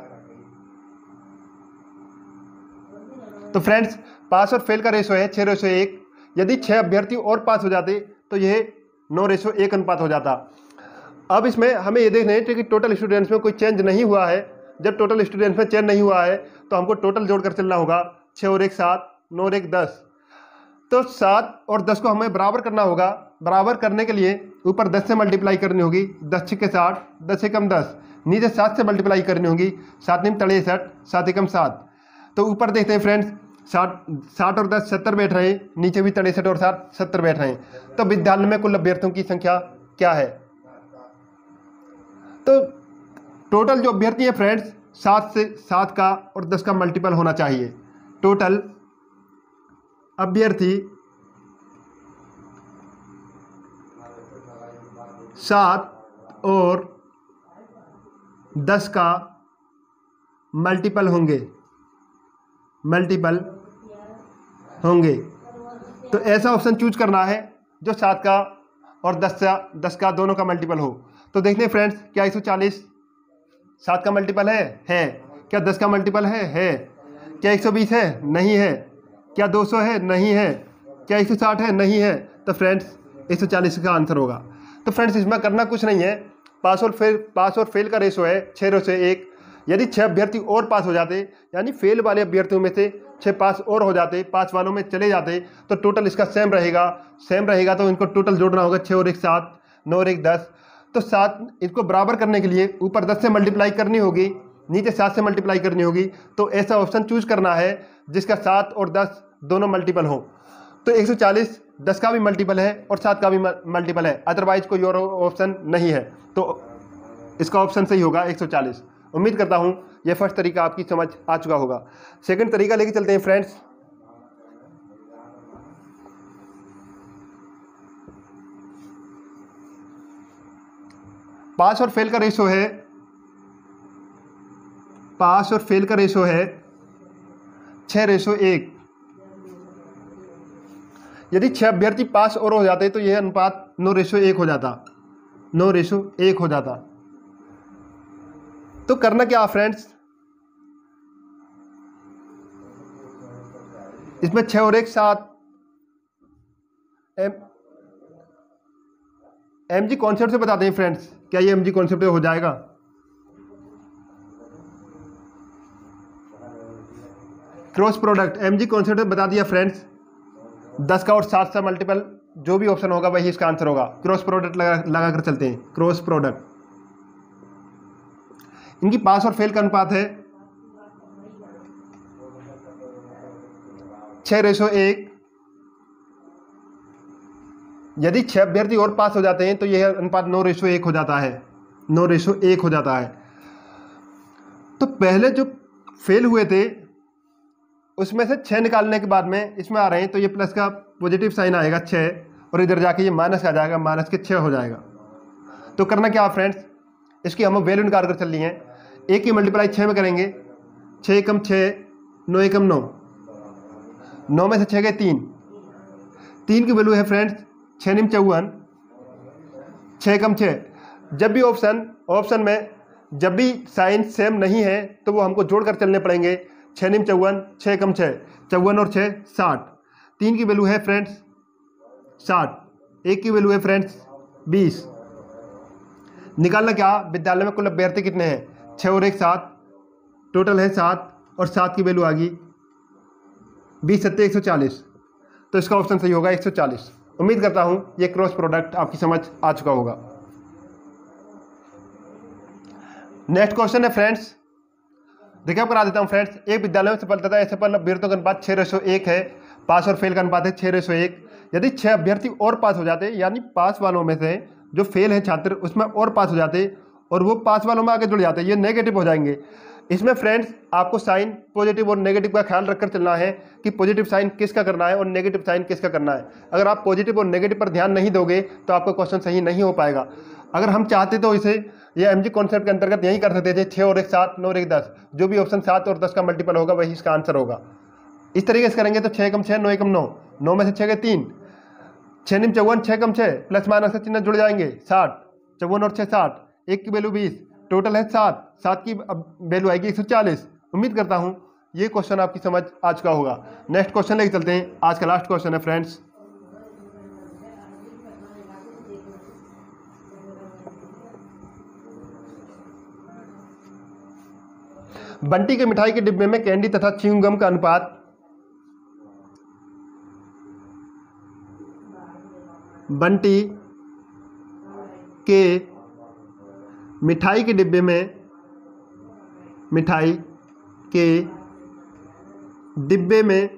तो फ्रेंड्स पास और फेल का रेशो है 6:1। यदि 6 अभ्यर्थी और पास हो जाते तो यह 9:1 अनुपात हो जाता। अब इसमें हमें ये देखना है कि टोटल स्टूडेंट्स में कोई चेंज नहीं हुआ है। जब टोटल स्टूडेंट्स में चेंज नहीं हुआ है तो हमको टोटल जोड़कर चलना होगा। 6 और 1 7, 9 और 1 10। तो 7 और 10 को हमें बराबर करना होगा। बराबर करने के लिए ऊपर 10 से मल्टीप्लाई करनी होगी, 10 6 60, 10 एकम 10। नीचे 7 से मल्टीप्लाई करनी होगी, 7 निम 63, 7 एकम 7। तो ऊपर देखते हैं फ्रेंड्स 60 और 10 70 बैठ रहे हैं, नीचे भी 63 और 7 70 बैठ रहे हैं। तो विद्यालय में कुल अभ्यर्थियों की संख्या क्या है? तो टोटल जो अभ्यर्थी है फ्रेंड्स 7 का और 10 का मल्टीपल होना चाहिए। टोटल अभ्यर्थी 7 और 10 का मल्टीपल होंगे, तो ऐसा ऑप्शन चूज करना है जो 7 का और 10 का दोनों का मल्टीपल हो। तो देखते हैं फ्रेंड्स, क्या 140 7 का मल्टीपल है? क्या 10 का मल्टीपल है? क्या 120 है? नहीं है। क्या 200 है? नहीं है। क्या 160 है? नहीं है। तो फ्रेंड्स 140 का आंसर होगा। तो फ्रेंड्स इसमें करना कुछ नहीं है, पास और फेल का रेशो है 6:1। यदि 6 अभ्यर्थी और पास हो जाते, यानी फेल वाले अभ्यर्थियों में से 6 पास और हो जाते, पास वालों में चले जाते, तो टोटल इसका सेम रहेगा। तो इनको टोटल जोड़ना होगा। 6 और 1 7, 9 और 1 10। तो 7 इसको बराबर करने के लिए ऊपर 10 से मल्टीप्लाई करनी होगी, नीचे 7 से मल्टीप्लाई करनी होगी। तो ऐसा ऑप्शन चूज करना है जिसका 7 और 10 दोनों मल्टीपल हो। तो 140 10 का भी मल्टीपल है और 7 का भी मल्टीपल है, अदरवाइज कोई और ऑप्शन नहीं है। तो इसका ऑप्शन सही होगा 140। उम्मीद करता हूँ यह फर्स्ट तरीका आपकी समझ आ चुका होगा। सेकंड तरीका लेके चलते हैं फ्रेंड्स। पास और फेल का रेशो है 6:1। यदि 6 अभ्यर्थी पास और हो जाते तो यह अनुपात 9:1 हो जाता, 9:1 हो जाता। तो करना क्या फ्रेंड्स, इसमें 6 और 1 7 MG कॉन्सेप्ट से बताते हैं फ्रेंड्स। क्या ये MG कॉन्सेप्ट हो जाएगा? क्रॉस प्रोडक्ट MG कॉन्सेप्ट में बता दिया फ्रेंड्स। 10 का और 7 का मल्टीपल जो भी ऑप्शन होगा वही इसका आंसर होगा। क्रॉस प्रोडक्ट लगा कर चलते हैं। क्रॉस प्रोडक्ट इनकी पास और फेल का अनुपात है 6:1। यदि 6 अभ्यर्थी और पास हो जाते हैं तो यह अनुपात 9:1 हो जाता है, 9:1 हो जाता है। तो पहले जो फेल हुए थे उसमें से 6 निकालने के बाद में इसमें आ रहे हैं, तो ये प्लस का पॉजिटिव साइन आएगा 6 और इधर जाके ये माइनस आ जाएगा, माइनस के 6 हो जाएगा। तो करना क्या फ्रेंड्स, इसकी हम वैल्यू निकाल कर चलनी है। 1 की मल्टीप्लाई 6 में करेंगे, 6 एकम 6, 9 एकम 9, 9 में से 6 गए 3 की वैल्यू है फ्रेंड्स 6 निम 54, 6 एकम 6। जब भी ऑप्शन में जब भी साइन सेम नहीं है तो वो हमको जोड़कर चलने पड़ेंगे। 6 निम 54, 6 एकम 6, 54 और 6 60। 3 की वैल्यू है फ्रेंड्स 60, 1 की वैल्यू है फ्रेंड्स 20। निकालना क्या, विद्यालय में कुल अभ्यर्थी कितने हैं? 6 और 1 7, टोटल है 7 और 7 की वैल्यू आ गई 20 सत्ते 140, तो इसका ऑप्शन सही होगा 140। उम्मीद करता हूँ ये क्रॉस प्रोडक्ट आपकी समझ आ चुका होगा। नेक्स्ट क्वेश्चन है फ्रेंड्स, देखिए आप करा देता हूँ फ्रेंड्स। एक विद्यालय में सफलता तथा असफल अभ्यर्थियों का अनुपात 6:1 है, पास और फेल का अनुपात है 6:1। यदि 6 अभ्यर्थी और पास हो जाते, यानी पास वालों में से जो फेल है छात्र उसमें और पास हो जाते और वो पास वालों में आगे जुड़ जाते, ये नेगेटिव हो जाएंगे। इसमें फ्रेंड्स आपको साइन पॉजिटिव और नेगेटिव का ख्याल रखकर चलना है कि पॉजिटिव साइन किसका करना है और नेगेटिव साइन किसका करना है। अगर आप पॉजिटिव और नेगेटिव पर ध्यान नहीं दोगे तो आपका क्वेश्चन सही नहीं हो पाएगा। अगर हम चाहते तो इसे ये एमजी कॉन्सेप्ट के अंतर्गत यही कर सकते थे, 6 और 1 7, 9 और 1 10, जो भी ऑप्शन 7 और 10 का मल्टीपल होगा वही इसका आंसर होगा। इस तरीके से करेंगे तो 6 कम 6 9 एकम 9, 9 में से 6 के 3, 6 निम 54, 6 कम 6 प्लस माइनस का चिन्ह जुड़ जाएंगे 60, 54 और 6 60, 1 की वैल्यू 20, टोटल है 7, 7 की वैल्यू आएगी 140। उम्मीद करता हूँ ये क्वेश्चन आपकी समझ आ चुका होगा। नेक्स्ट क्वेश्चन लेके चलते हैं। आज का लास्ट क्वेश्चन है फ्रेंड्स, बंटी के मिठाई के डिब्बे में कैंडी तथा च्युइंगम का अनुपात बंटी के मिठाई के डिब्बे में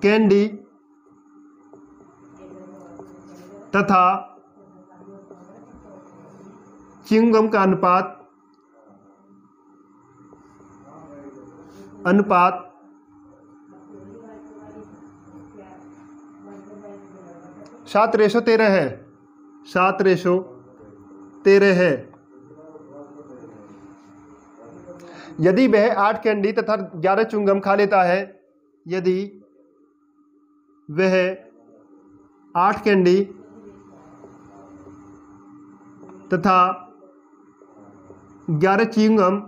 कैंडी तथा च्युइंगम का अनुपात 7:13 है, 7:13 है। यदि वह 8 कैंडी तथा 11 च्युइंगम खा लेता है, यदि वह 8 कैंडी तथा 11 च्युइंगम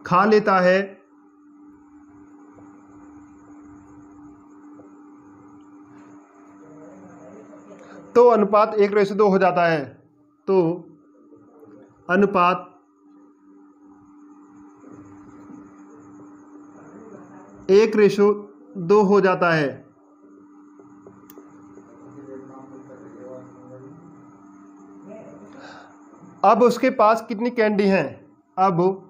खा लेता है, तो अनुपात 1:2 हो जाता है। तो अनुपात 1:2 हो जाता है। अब उसके पास कितनी कैंडी हैं? अब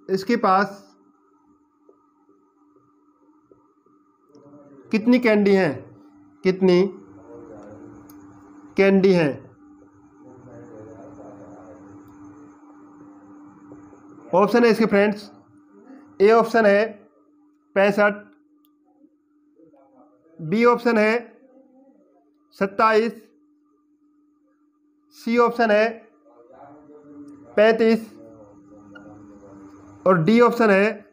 इसके पास कितनी कैंडी हैं? कितनी कैंडी हैं? ऑप्शन है इसके फ्रेंड्स, ए ऑप्शन है 65, बी ऑप्शन है 27, सी ऑप्शन है 35 और डी ऑप्शन है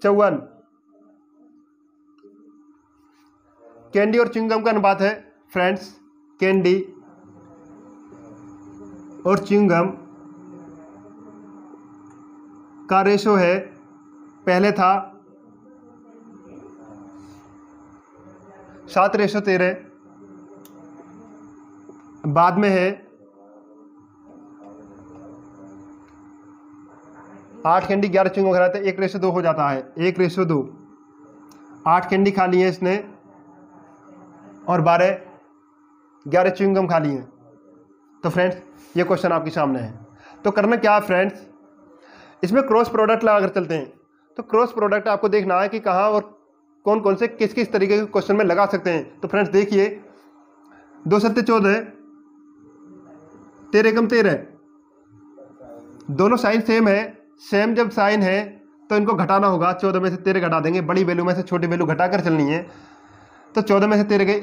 54। कैंडी और च्युइंगम का अनुपात है फ्रेंड्स, कैंडी और च्युइंगम का रेशो है, पहले था 7:13, बाद में है 8 कैंडी 11 च्युइंगम खा रहा था, 1:2 हो जाता है, 1:2। 8 कैंडी खा ली है इसने और 11 च्युइंगम खा ली हैं। तो फ्रेंड्स ये क्वेश्चन आपके सामने है। तो करना क्या है फ्रेंड्स, इसमें क्रॉस प्रोडक्ट लगा कर चलते हैं। तो क्रॉस प्रोडक्ट आपको देखना है कि कहाँ और कौन कौन से किस किस तरीके के क्वेश्चन में लगा सकते हैं। तो फ्रेंड्स देखिए, 2 सत्ते 14, 13 एकम 13, दोनों साइन सेम है। सेम जब साइन है तो इनको घटाना होगा, 14 में से 13 घटा देंगे, बड़ी वैल्यू में से छोटी वैल्यू घटा कर चलनी है। तो 14 में से 13 गए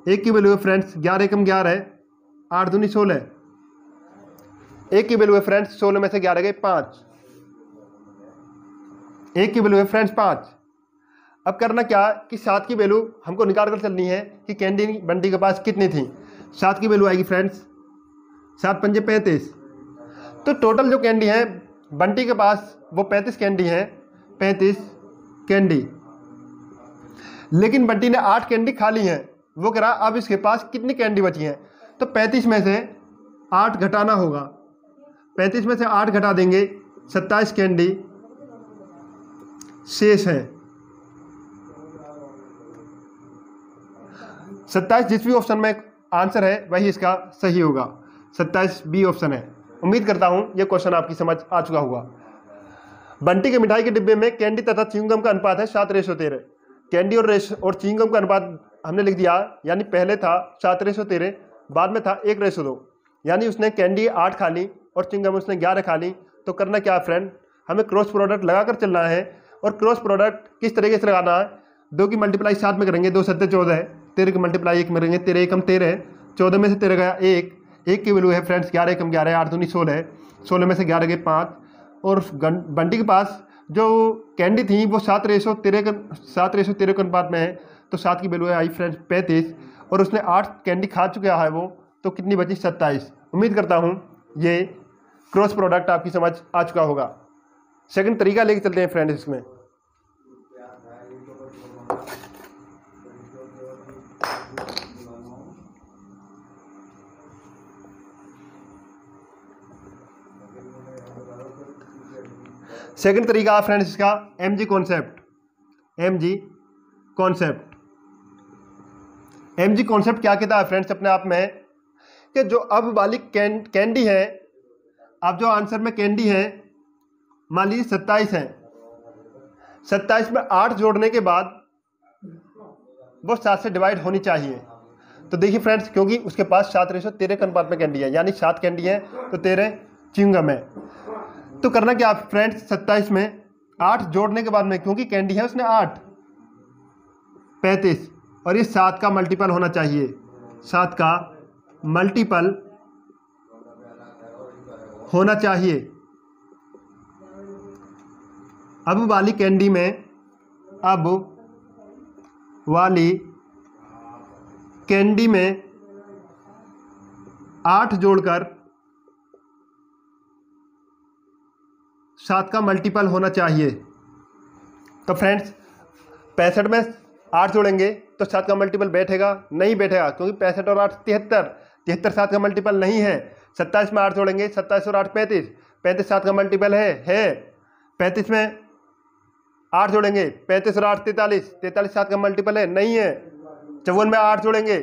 1 की वैल्यू है फ्रेंड्स 11 एकम 11, 8 दूनी 16, 1 की वैल्यू है फ्रेंड्स 16 में से 11 गए 5, 1 की वैल्यू है फ्रेंड्स 5। अब करना क्या कि 7 की वैल्यू हमको निकाल कर चलनी है कि कैंडी बंटी के पास कितनी थी। 7 की वैल्यू आएगी फ्रेंड्स 7 पंजे 35। तो टोटल जो कैंडी है बंटी के पास वो 35 कैंडी है, 35 कैंडी। लेकिन बंटी ने 8 कैंडी खा ली हैं। वो कह रहा अब इसके पास कितनी कैंडी बची हैं। तो 35 में से 8 घटाना होगा। 35 में से 8 घटा देंगे, 27 कैंडी शेष है। 27 जिस भी ऑप्शन में आंसर है वही इसका सही होगा। 27 बी ऑप्शन है। उम्मीद करता हूं ये क्वेश्चन आपकी समझ आ चुका होगा। बंटी के मिठाई के डिब्बे में कैंडी तथा च्युइंगम का अनुपात है 7:13। कैंडी और च्युइंगम का अनुपात हमने लिख दिया, यानी पहले था 7:13, बाद में था 1:2। यानी उसने कैंडी 8 खा ली और च्युइंगम उसने 11 खा ली। तो करना क्या है फ्रेंड, हमें क्रॉस प्रोडक्ट लगाकर चलना है। और क्रॉस प्रोडक्ट किस तरीके से लगाना है, 2 की मल्टीप्लाई 7 में करेंगे, 2 7 14 है। 13 की मल्टीप्लाई 1 में करेंगे, 13 एकम 13, 14 में से 13 गया 1 की वैल्यू है फ्रेंड्स 11 एकम 11 है, 8 दूनी 16, 16 में से 11 गए 5। और बंटी के पास जो कैंडी थी वो 7:13 के अनुपात में है, तो 7 की वैल्यू है आई फ्रेंड्स 35, और उसने 8 कैंडी खा चुका है वो, तो कितनी बची 27। उम्मीद करता हूँ ये क्रॉस प्रोडक्ट आपकी समझ आ चुका होगा। सेकंड तरीका लेके चलते हैं फ्रेंड्स इसमें। सेकंड तरीका है फ्रेंड्स इसका एमजी कॉन्सेप्ट। एमजी कॉन्सेप्ट क्या कहता है फ्रेंड्स अपने आप में, कि जो अब वाली कैंडी है, अब जो आंसर में कैंडी है मान लीजिए 27 है, 27 में 8 जोड़ने के बाद वो 7 से डिवाइड होनी चाहिए। तो देखिए फ्रेंड्स, क्योंकि उसके पास 7:13 के अनुपात में कैंडी है, यानी 7 कैंडी है तो 13 च्युइंगम है। तो करना क्या फ्रेंड्स, 27 में 8 जोड़ने के बाद में, क्योंकि कैंडी है उसने 8, 35, और ये 7 का मल्टीपल होना चाहिए, 7 का मल्टीपल होना चाहिए। अब वाली कैंडी में, अब वाली कैंडी में 8 जोड़कर 7 का मल्टीपल होना चाहिए। तो फ्रेंड्स 65 में 8 जोड़ेंगे तो 7 का मल्टीपल बैठेगा? नहीं बैठेगा, क्योंकि 65 और 8 73 7 का मल्टीपल नहीं है। 27 में 8 जोड़ेंगे, 27 और 8 35 7 का मल्टीपल है। 35 में 8 जोड़ेंगे, 35 और 8 43 7 का मल्टीपल है, नहीं है। 54 में 8 जोड़ेंगे,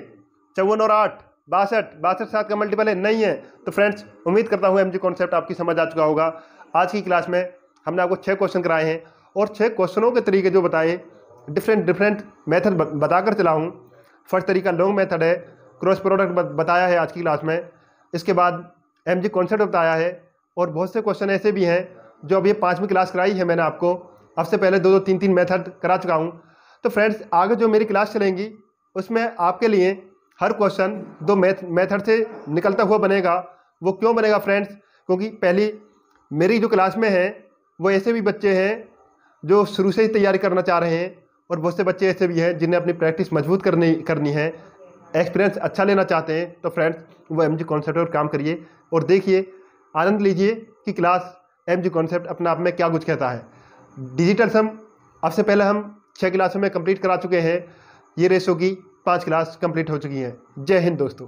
54 और 8 62 7 का मल्टीपल है, नहीं है। तो फ्रेंड्स उम्मीद करता हूँ एमजी कॉन्सेप्ट आपकी समझ आ चुका होगा। आज की क्लास में हमने आपको 6 क्वेश्चन कराए हैं और 6 क्वेश्चनों के तरीके जो बताए, डिफरेंट मेथड बताकर चला हूँ। फर्स्ट तरीका लॉन्ग मेथड है, क्रॉस प्रोडक्ट बताया है आज की क्लास में। इसके बाद एमजी कॉन्सेप्ट बताया है, और बहुत से क्वेश्चन ऐसे भी हैं जो अभी 5वीं क्लास कराई है मैंने आपको, अब से पहले 2 3 मेथड करा चुका हूँ। तो फ्रेंड्स आगे जो मेरी क्लास चलेंगी उसमें आपके लिए हर क्वेश्चन 2 मेथड से निकलता हुआ बनेगा। वो क्यों बनेगा फ्रेंड्स, क्योंकि पहली मेरी जो क्लास में है वो ऐसे भी बच्चे हैं जो शुरू से ही तैयारी करना चाह रहे हैं, और बहुत से बच्चे ऐसे भी हैं जिन्हें अपनी प्रैक्टिस मजबूत करनी है, एक्सपीरियंस अच्छा लेना चाहते हैं। तो फ्रेंड्स वो एमजी कॉन्सेप्ट पर काम करिए और देखिए, आनंद लीजिए कि क्लास एमजी कॉन्सेप्ट अपने आप में क्या कुछ कहता है। डिजिटल सम अब से पहले हम 6 क्लासों में कंप्लीट करा चुके हैं, ये रेशो की 5 क्लास कंप्लीट हो चुकी हैं। जय हिंद दोस्तों।